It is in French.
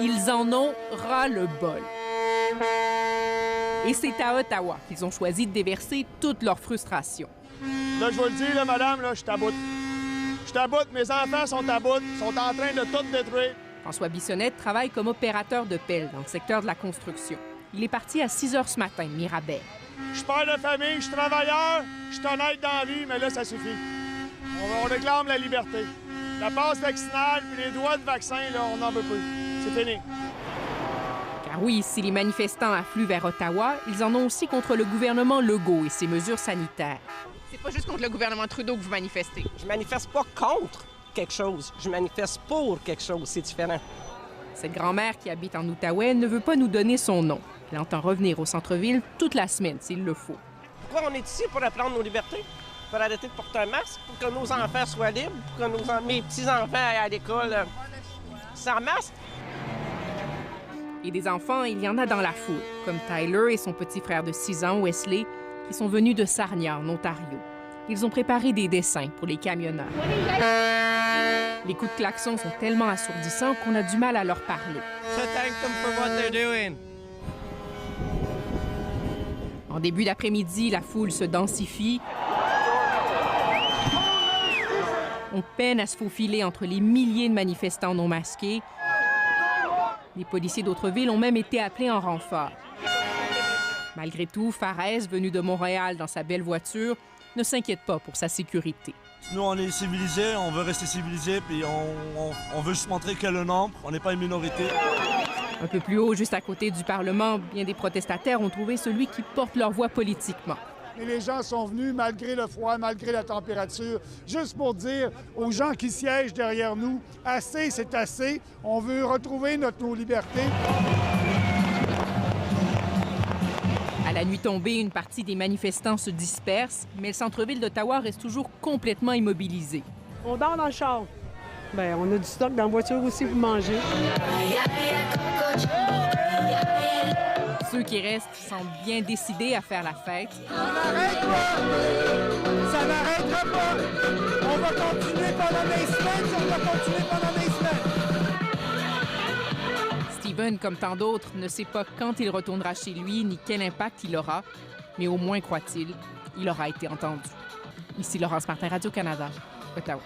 Ils en ont ras-le-bol. Et c'est à Ottawa qu'ils ont choisi de déverser toute leur frustration. Là, je vous le dis, là, madame, là, je suis à bout. Je suis à bout, mes enfants sont à bout, sont en train de tout détruire. François Bissonnette travaille comme opérateur de pelle dans le secteur de la construction. Il est parti à 6 heures ce matin de Mirabel. Je suis père de famille, je suis travailleur, je suis honnête dans la vie, mais là, ça suffit. On réclame la liberté. La passe vaccinale puis les droits de vaccin, là, on n'en veut plus. C'est fini. Car oui, si les manifestants affluent vers Ottawa, ils en ont aussi contre le gouvernement Legault et ses mesures sanitaires. C'est pas juste contre le gouvernement Trudeau que vous manifestez. Je manifeste pas contre quelque chose, je manifeste pour quelque chose, c'est différent. Cette grand-mère qui habite en Outaouais ne veut pas nous donner son nom. Elle entend revenir au centre-ville toute la semaine s'il le faut. Pourquoi on est ici pour apprendre nos libertés? Pour arrêter de porter un masque, pour que nos enfants soient libres, pour que mes petits-enfants aillent à l'école sans masque. Et des enfants, il y en a dans la foule, comme Tyler et son petit frère de 6 ans, Wesley, qui sont venus de Sarnia, en Ontario. Ils ont préparé des dessins pour les camionneurs. Les coups de klaxon sont tellement assourdissants qu'on a du mal à leur parler. So thank them for what they're doing. En début d'après-midi, la foule se densifie. On peine à se faufiler entre les milliers de manifestants non masqués. Les policiers d'autres villes ont même été appelés en renfort. Malgré tout, Farès, venu de Montréal dans sa belle voiture, ne s'inquiète pas pour sa sécurité. Nous, on est civilisés, on veut rester civilisés, puis on veut juste montrer que le nombre, on n'est pas une minorité. Un peu plus haut, juste à côté du Parlement, bien des protestataires ont trouvé celui qui porte leur voix politiquement. Et les gens sont venus, malgré le froid, malgré la température, juste pour dire aux gens qui siègent derrière nous, assez, c'est assez, on veut retrouver nos libertés. À la nuit tombée, une partie des manifestants se disperse, mais le centre-ville d'Ottawa reste toujours complètement immobilisé. On dort dans le char. Bien, on a du stock dans la voiture aussi pour manger. Ceux qui restent semblent bien décidés à faire la fête. Ça n'arrête pas! Ça n'arrêtera pas! On va continuer pendant des semaines, on va continuer pendant des semaines! Steven, comme tant d'autres, ne sait pas quand il retournera chez lui ni quel impact il aura, mais au moins, croit-il, il aura été entendu. Ici Laurence Martin, Radio-Canada, Ottawa.